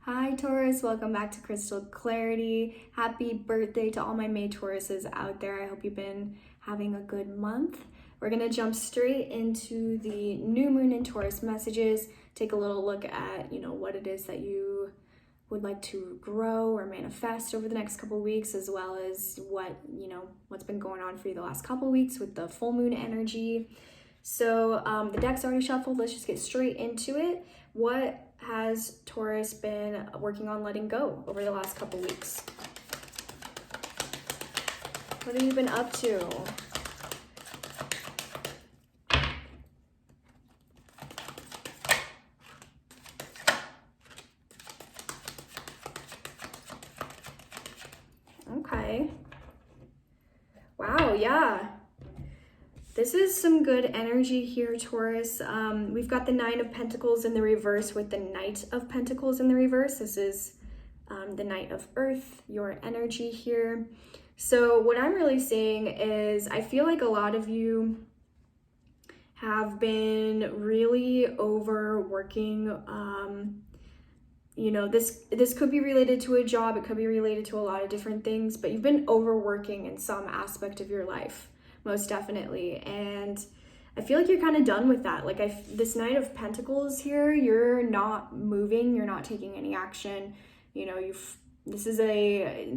Hi Taurus, welcome back to Crystal Clarity. Happy birthday to all my May Tauruses out there. I hope you've been having a good month. We're gonna jump straight into the new moon in Taurus messages, take a little look at, what it is that you would like to grow or manifest over the next couple weeks, as well as what's been going on for you the last couple weeks with the full moon energy. So the deck's already shuffled. Let's just get straight into it. What has Taurus been working on letting go over the last couple weeks? What have you been up to? Okay. Wow, yeah. This is some good energy here, Taurus. We've got the Nine of Pentacles in the reverse with the Knight of Pentacles in the reverse. This is the Knight of Earth, your energy here. So what I'm really seeing is I feel like a lot of you have been really overworking. This could be related to a job. It could be related to a lot of different things, but you've been overworking in some aspect of your life. Most definitely. And I feel like you're kind of done with that. Like this Knight of Pentacles here, you're not moving, you're not taking any action. The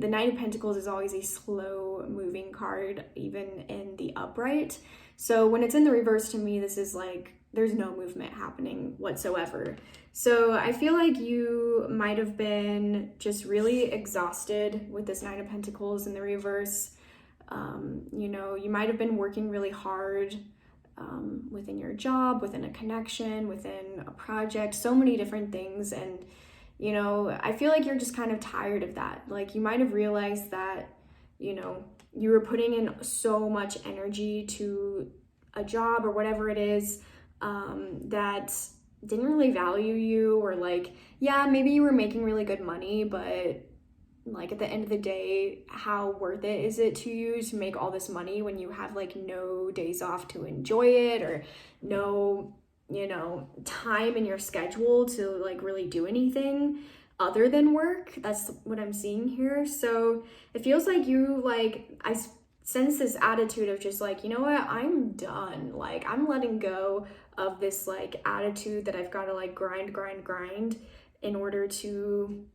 Knight of Pentacles is always a slow moving card, even in the upright. So when it's in the reverse, to me, this is like, there's no movement happening whatsoever. So I feel like you might have been just really exhausted with this Nine of Pentacles in the reverse. You might have been working really hard within your job, within a connection, within a project, so many different things. And, I feel like you're just kind of tired of that. Like you might have realized that, you were putting in so much energy to a job or whatever it is that didn't really value you, or like, yeah, maybe you were making really good money, but like at the end of the day, how worth it is it to you to make all this money when you have like no days off to enjoy it, or no, time in your schedule to like really do anything other than work? That's what I'm seeing here. So it feels like I sense this attitude of just like, you know what, I'm done. Like I'm letting go of this like attitude that I've got to like grind in order to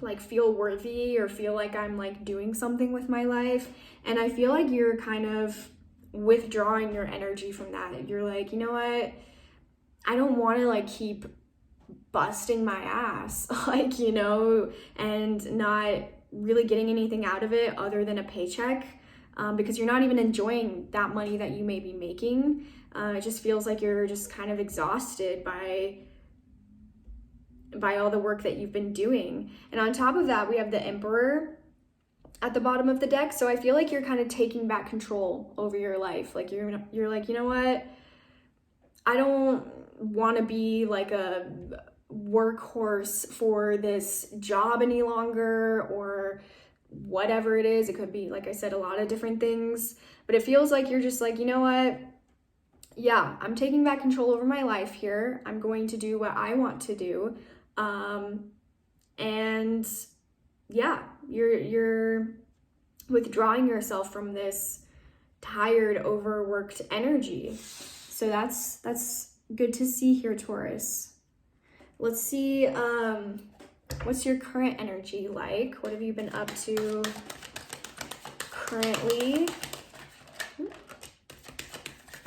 like feel worthy or feel like I'm like doing something with my life. And I feel like you're kind of withdrawing your energy from that. You're like, you know what, I don't want to like keep busting my ass and not really getting anything out of it other than a paycheck, because you're not even enjoying that money that you may be making. It just feels like you're just kind of exhausted by all the work that you've been doing. And on top of that, we have the Emperor at the bottom of the deck. So I feel like you're kind of taking back control over your life. Like you're like, you know what, I don't want to be like a workhorse for this job any longer, or whatever it is. It could be, like I said, a lot of different things, but it feels like you're just like, you know what, yeah, I'm taking back control over my life here. I'm going to do what I want to do. And yeah, you're withdrawing yourself from this tired, overworked energy. So that's good to see here, Taurus. Let's see, what's your current energy like? What have you been up to currently?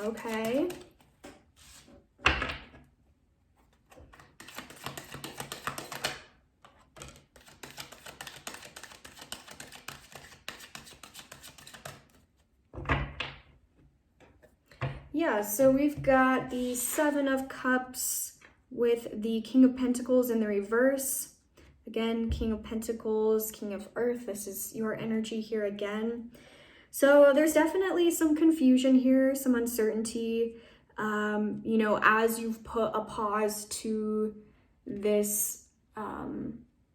Okay. Yeah, so we've got the Seven of Cups with the King of Pentacles in the reverse. Again, King of Pentacles, King of Earth. This is your energy here again. So there's definitely some confusion here, some uncertainty, as you've put a pause to this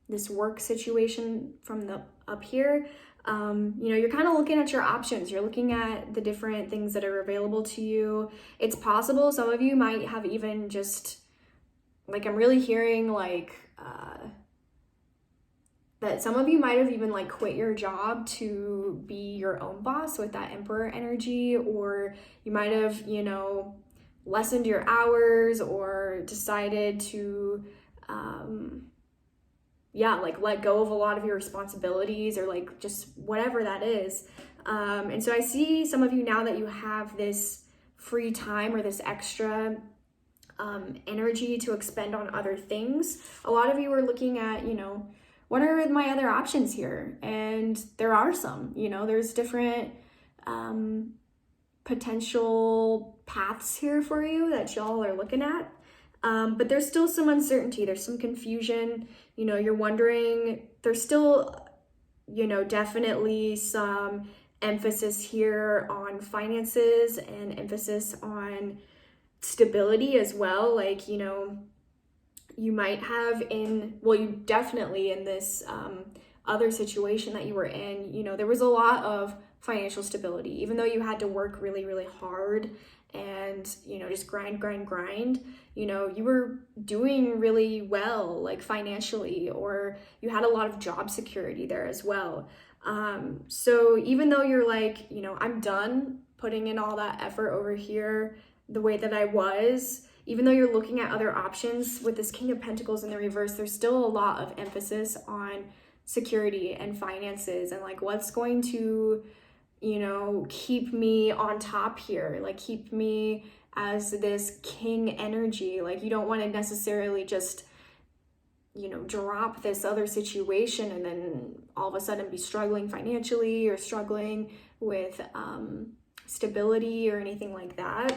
this work situation from the up here. You're kind of looking at your options. You're looking at the different things that are available to you. It's possible some of you might have even just, like, I'm really hearing like that some of you might have even like quit your job to be your own boss with that Emperor energy, or you might have, you know, lessened your hours or decided to like let go of a lot of your responsibilities, or like just whatever that is. And so I see some of you now that you have this free time or this extra energy to expend on other things. A lot of you are looking at, you know, what are my other options here? And there are some, you know, there's different potential paths here for you that y'all are looking at. But there's still some uncertainty, there's some confusion, you know, you're wondering, there's still, you know, definitely some emphasis here on finances and emphasis on stability as well. Like, you know, you might have you definitely in this other situation that you were in, you know, there was a lot of financial stability, even though you had to work really, really hard and, you know, just grind, you know, you were doing really well, like financially, or you had a lot of job security there as well. So even though you're like, you know, I'm done putting in all that effort over here the way that I was, even though you're looking at other options with this King of Pentacles in the reverse, there's still a lot of emphasis on security and finances and like what's going to, you know, keep me on top here, like keep me as this king energy. Like you don't want to necessarily just, you know, drop this other situation and then all of a sudden be struggling financially or struggling with stability or anything like that.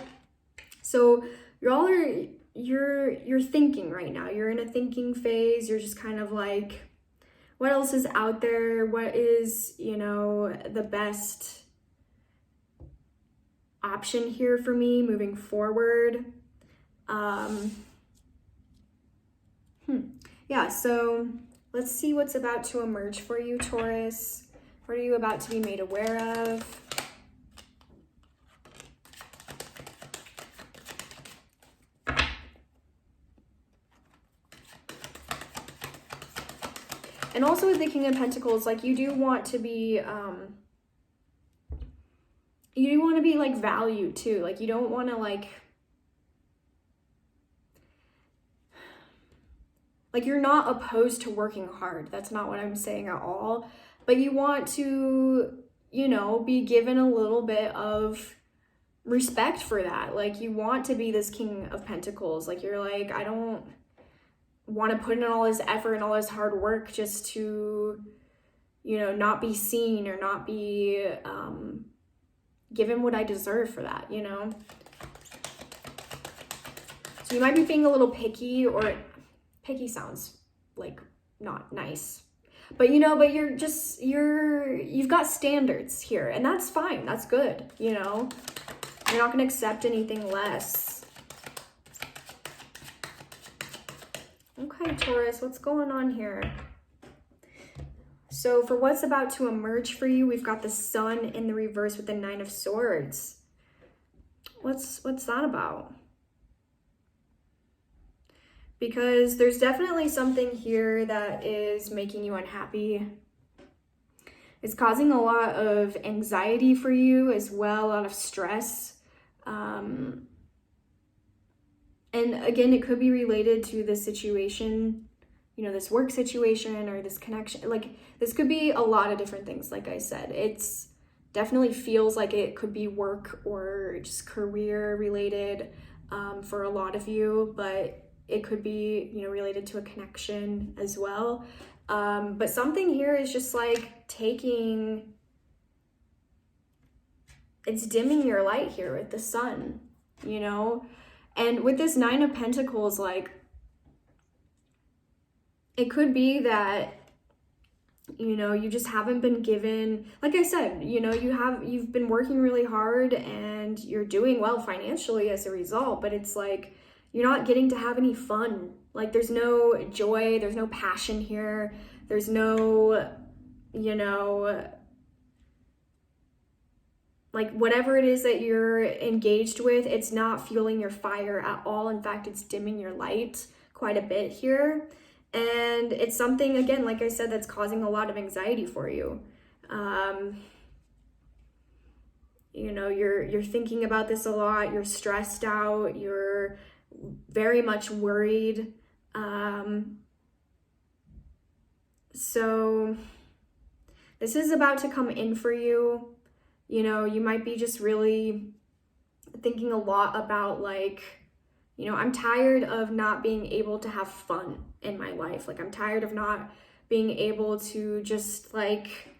So you're thinking right now. You're in a thinking phase. You're just kind of like, what else is out there? What is, you know, the best option here for me moving forward? Yeah, so let's see what's about to emerge for you, Taurus. What are you about to be made aware of? And also with the King of Pentacles, like you do want to be like valued too. Like you don't want to like you're not opposed to working hard. That's not what I'm saying at all. But you want to, you know, be given a little bit of respect for that. Like you want to be this King of Pentacles. Like you're like, I don't want to put in all this effort and all this hard work just to, you know, not be seen or not be given what I deserve for that, you know? So you might be being a little picky, or picky sounds like not nice, but you know, but you've got standards here, and that's fine. That's good. You know, you're not going to accept anything less. Okay, Taurus, what's going on here? So for what's about to emerge for you, we've got the Sun in the reverse with the Nine of Swords. What's that about? Because there's definitely something here that is making you unhappy. It's causing a lot of anxiety for you as well, a lot of stress. And again, it could be related to this situation, you know, this work situation or this connection. Like this could be a lot of different things. Like I said, it's definitely feels like it could be work or just career related for a lot of you, but it could be, you know, related to a connection as well. But something here is just like it's dimming your light here with the Sun, you know? And with this Nine of Pentacles, like, it could be that, you know, you just haven't been given, like I said, you know, you've been working really hard and you're doing well financially as a result, but it's like, you're not getting to have any fun. Like there's no joy, there's no passion here. There's no, you know, like whatever it is that you're engaged with, it's not fueling your fire at all. In fact, it's dimming your light quite a bit here. And it's something, again, like I said, that's causing a lot of anxiety for you. You know, you're thinking about this a lot, you're stressed out, you're very much worried. So this is about to come in for you. You know, you might be just really thinking a lot about like, you know, I'm tired of not being able to have fun in my life. Like, I'm tired of not being able to just like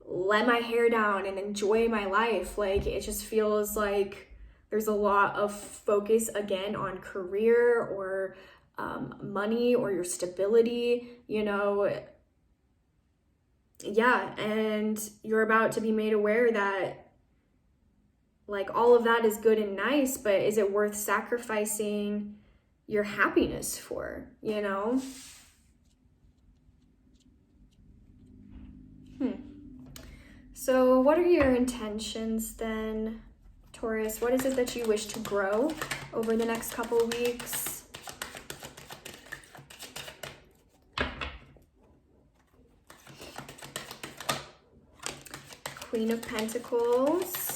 let my hair down and enjoy my life. Like, it just feels like there's a lot of focus again on career or money or your stability, you know. Yeah, and you're about to be made aware that like all of that is good and nice, but is it worth sacrificing your happiness for, you know? So what are your intentions then, Taurus? What is it that you wish to grow over the next couple weeks? Queen of Pentacles.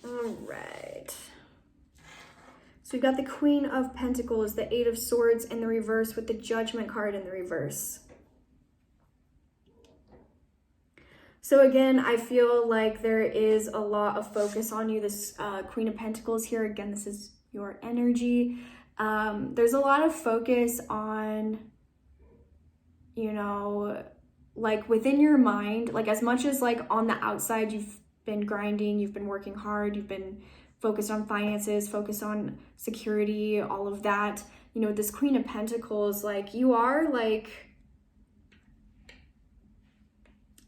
All right. So we've got the Queen of Pentacles, the Eight of Swords in the reverse with the Judgment card in the reverse. So again, I feel like there is a lot of focus on you. This Queen of Pentacles here, again, this is your energy. There's a lot of focus on, you know, like within your mind, like as much as like on the outside, you've been grinding, you've been working hard, you've been focused on finances, focused on security, all of that. You know, this Queen of Pentacles, like you are like,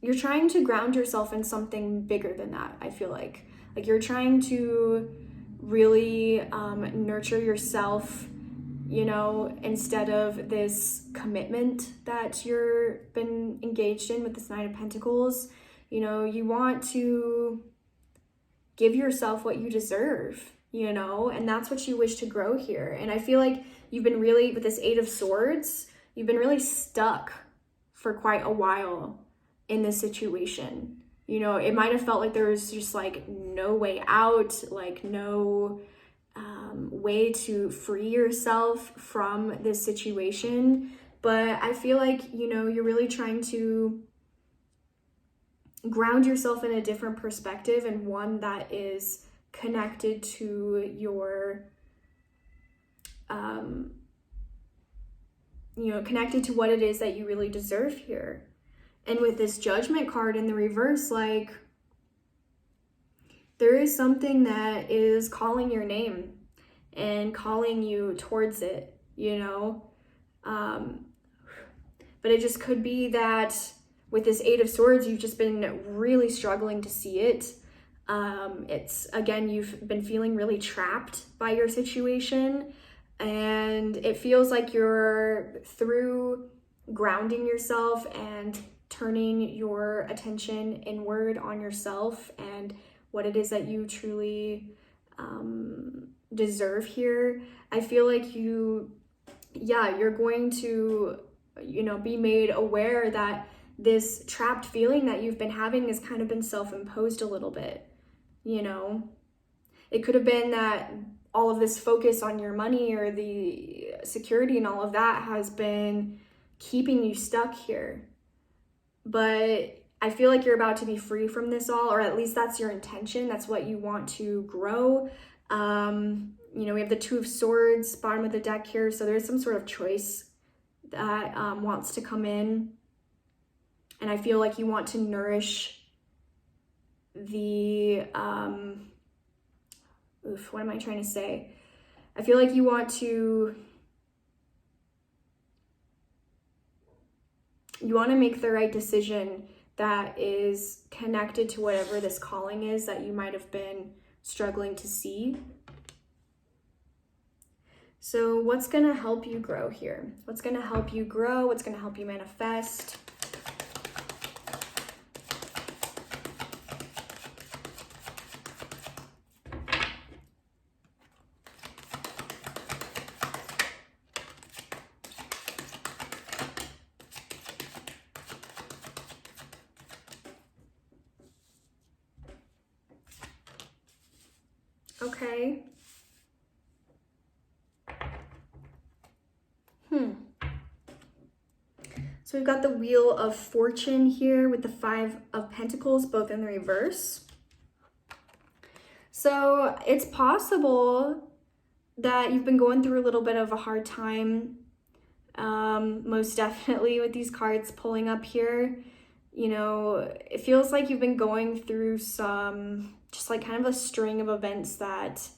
you're trying to ground yourself in something bigger than that. I feel like you're trying to really nurture yourself, you know, instead of this commitment that you've been engaged in with this Nine of Pentacles. You know, you want to give yourself what you deserve, you know, and that's what you wish to grow here. And I feel like you've been really, with this Eight of Swords, you've been really stuck for quite a while in this situation. You know, it might have felt like there was just like no way out, like no way to free yourself from this situation. But I feel like, you know, you're really trying to ground yourself in a different perspective, and one that is connected to your, you know, connected to what it is that you really deserve here. And with this Judgment card in the reverse, like there is something that is calling your name and calling you towards it, you know? But it just could be that with this Eight of Swords, you've just been really struggling to see it. It's, again, you've been feeling really trapped by your situation, and it feels like you're through grounding yourself and turning your attention inward on yourself and what it is that you truly deserve here. I feel like you're going to, you know, be made aware that this trapped feeling that you've been having has kind of been self-imposed a little bit, you know. It could have been that all of this focus on your money or the security and all of that has been keeping you stuck here. But I feel like you're about to be free from this all, or at least that's your intention. That's what you want to grow. You know, we have the Two of Swords, bottom of the deck here. So there's some sort of choice that wants to come in. And I feel like you want to nourish the, what am I trying to say? I feel like you want to make the right decision that is connected to whatever this calling is that you might have been struggling to see. So what's going to help you grow here? What's going to help you grow? What's going to help you manifest? Okay. So we've got the Wheel of Fortune here with the Five of Pentacles, both in the reverse. So it's possible that you've been going through a little bit of a hard time, most definitely with these cards pulling up here. You know, it feels like you've been going through some, just like kind of a string of events that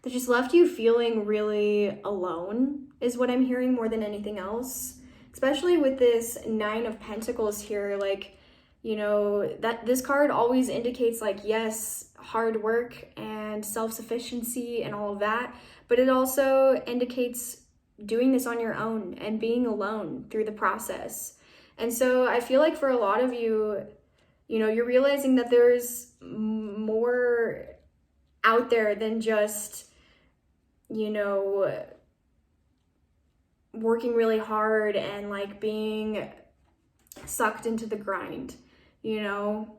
just left you feeling really alone, is what I'm hearing more than anything else. Especially with this Nine of Pentacles here, like, you know, that this card always indicates like, yes, hard work and self-sufficiency and all of that, but it also indicates doing this on your own and being alone through the process. And so I feel like for a lot of you, you know, you're realizing that there's more out there than just, you know, working really hard and like being sucked into the grind, you know.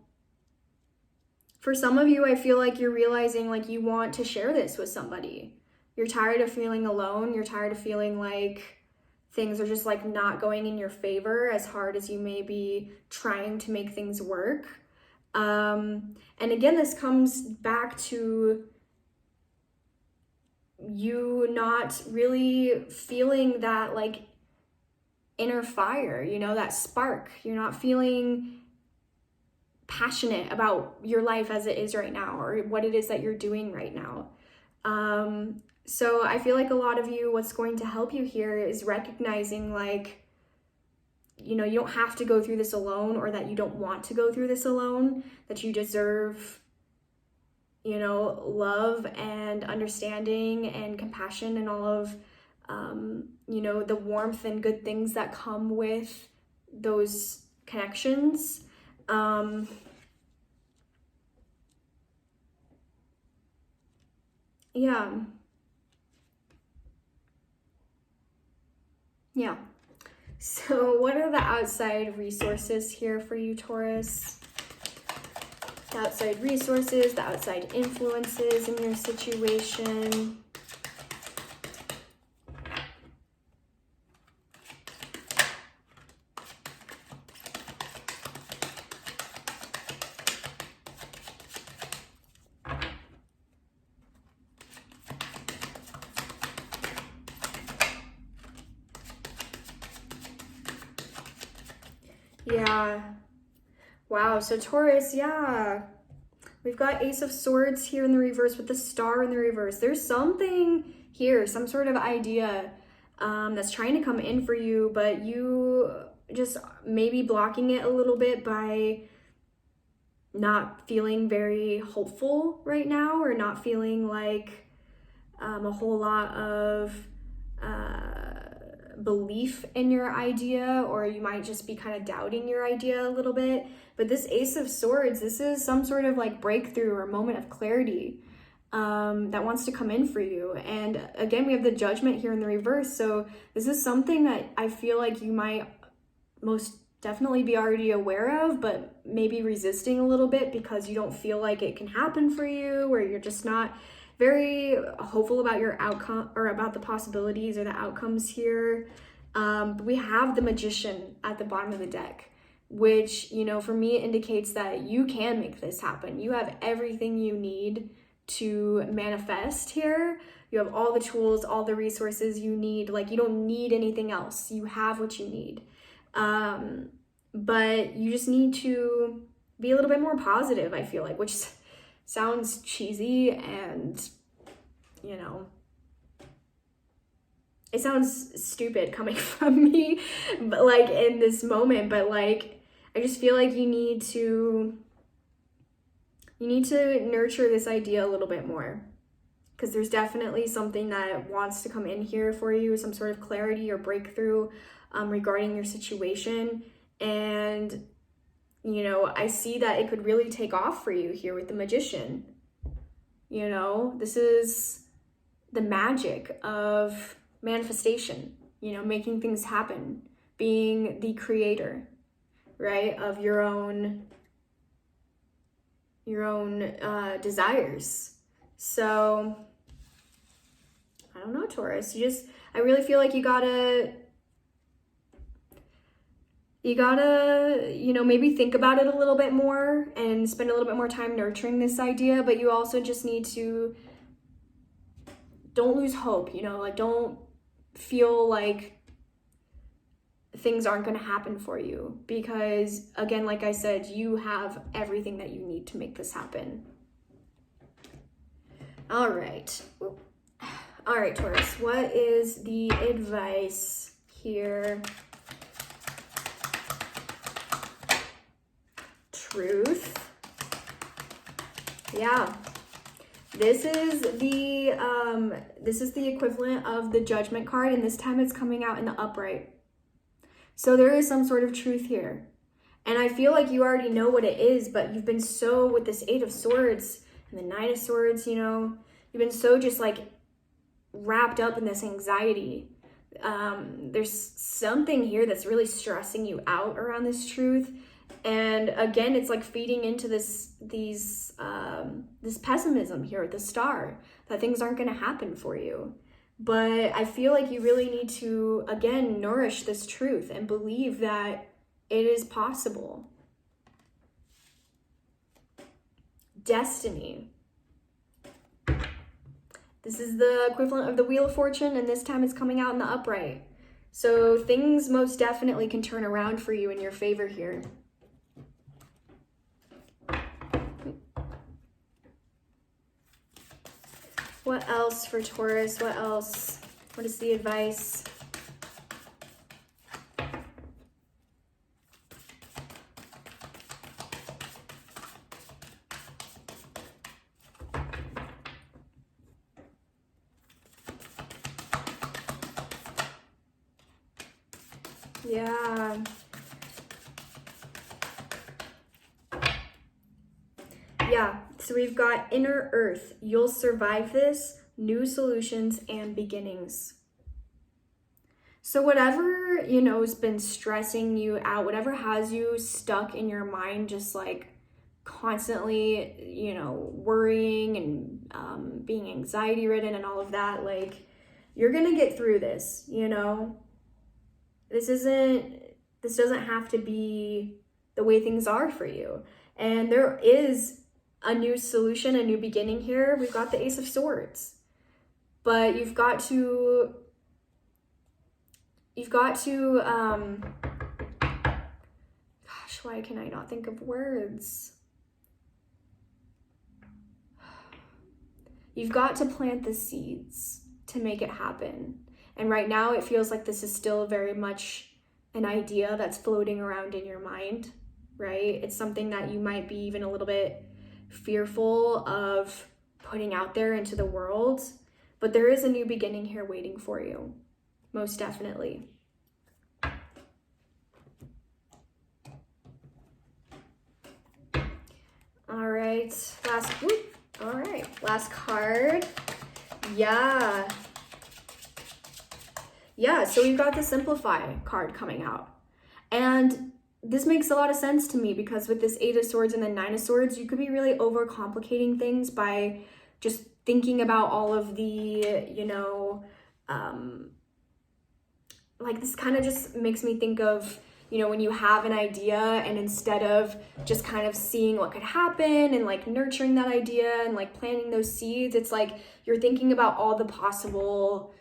For some of you, I feel like you're realizing like you want to share this with somebody. You're tired of feeling alone. You're tired of feeling like things are just like not going in your favor as hard as you may be trying to make things work. And again, this comes back to you not really feeling that like inner fire, you know, that spark. You're not feeling passionate about your life as it is right now or what it is that you're doing right now. So I feel like a lot of you, what's going to help you here is recognizing like, you know, you don't have to go through this alone, or that you don't want to go through this alone, that you deserve, you know, love and understanding and compassion and all of, you know, the warmth and good things that come with those connections. Yeah. So what are the outside resources here for you, Taurus? The outside resources, the outside influences in your situation. Yeah. Wow. So Taurus, yeah. We've got Ace of Swords here in the reverse with the Star in the reverse. There's something here, some sort of idea that's trying to come in for you, but you just maybe blocking it a little bit by not feeling very hopeful right now, or not feeling like a whole lot of belief in your idea, or you might just be kind of doubting your idea a little bit. But this Ace of Swords, this is some sort of like breakthrough or moment of clarity that wants to come in for you. And again, we have the Judgment here in the reverse. So this is something that I feel like you might most definitely be already aware of, but maybe resisting a little bit because you don't feel like it can happen for you, or you're just not very hopeful about your outcome or about the possibilities or the outcomes here. We have the Magician at the bottom of the deck, which, you know, for me indicates that you can make this happen. You have everything you need to manifest here. You have all the tools, all the resources you need. Like, you don't need anything else. You have what you need. But you just need to be a little bit more positive, I feel like, which sounds cheesy and, you know, it sounds stupid coming from me, but like in this moment, but like, I just feel like you need to You need to nurture this idea a little bit more, because there's definitely something that wants to come in here for you, some sort of clarity or breakthrough regarding your situation. And, you know, I see that it could really take off for you here with the Magician. You know, this is the magic of manifestation, you know, making things happen, being the creator, right, of your own desires. So I don't know, Taurus, I really feel like you gotta, you know, maybe think about it a little bit more and spend a little bit more time nurturing this idea, but you also just need to, don't lose hope, you know, like don't feel like things aren't going to happen for you, because again, like I said, you have everything that you need to make this happen. All right, Taurus, what is the advice here? Truth. Yeah. This is the equivalent of the Judgment card, and this time it's coming out in the upright. So there is some sort of truth here. And I feel like you already know what it is, but you've been so, with this Eight of Swords and the Nine of Swords, you know, you've been so just like wrapped up in this anxiety. There's something here that's really stressing you out around this truth. And again, it's like feeding into this pessimism here with the Star, that things aren't going to happen for you. But I feel like you really need to, again, nourish this truth and believe that it is possible. Destiny. This is the equivalent of the Wheel of Fortune, and this time it's coming out in the upright. So things most definitely can turn around for you in your favor here. What else for Taurus? What else? What is the advice? Yeah. Yeah, so we've got Inner Earth. You'll survive this. New solutions and beginnings. So whatever, you know, has been stressing you out, whatever has you stuck in your mind, just like constantly, you know, worrying and being anxiety ridden and all of that, like, you're gonna get through this, you know? This doesn't have to be the way things are for you. And there is a new solution, a new beginning here. We've got the Ace of Swords. But you've got to, gosh, why can I not think of words? You've got to plant the seeds to make it happen. And right now it feels like this is still very much an idea that's floating around in your mind, right? It's something that you might be even a little bit fearful of putting out there into the world, but there is a new beginning here waiting for you, most definitely. All right, last card. Yeah, so we've got the Simplify card coming out, and this makes a lot of sense to me, because with this Eight of Swords and the Nine of Swords, you could be really overcomplicating things by just thinking about all of the, you know, like, this kind of just makes me think of, you know, when you have an idea and instead of just kind of seeing what could happen and like nurturing that idea and like planting those seeds, it's like you're thinking about all the possible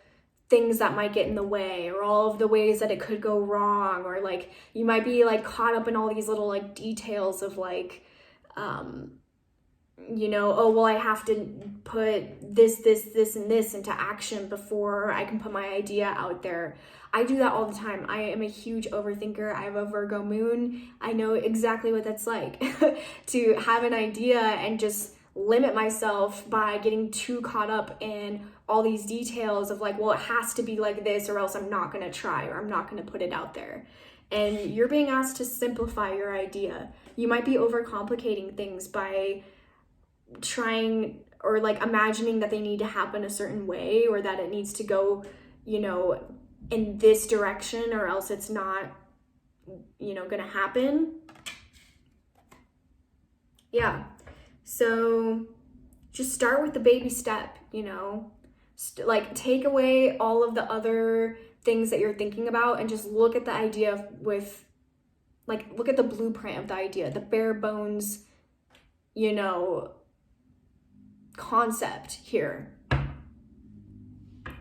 things that might get in the way, or all of the ways that it could go wrong, or like you might be like caught up in all these little like details of like you know, oh, well, I have to put this, and this into action before I can put my idea out there. I do that all the time. I am a huge overthinker. I have a Virgo moon. I know exactly what that's like to have an idea and just limit myself by getting too caught up in all these details of like, well, it has to be like this or else I'm not going to try or I'm not going to put it out there. And you're being asked to simplify your idea. You might be overcomplicating things by trying or like imagining that they need to happen a certain way or that it needs to go, you know, in this direction or else it's not, you know, gonna happen. Yeah. So just start with the baby step, you know, like take away all of the other things that you're thinking about and just look at the idea with, like, look at the blueprint of the idea, the bare bones, you know, concept here,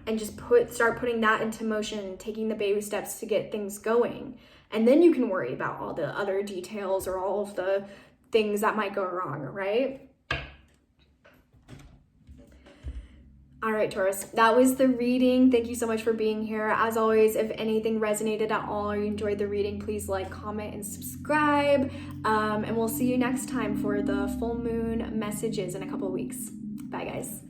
and just start putting that into motion, taking the baby steps to get things going. And then you can worry about all the other details or all of the things that might go wrong, right? All right, Taurus, that was the reading. Thank you so much for being here. As always, if anything resonated at all or you enjoyed the reading, please like, comment, and subscribe. And we'll see you next time for the full moon messages in a couple of weeks. Bye, guys.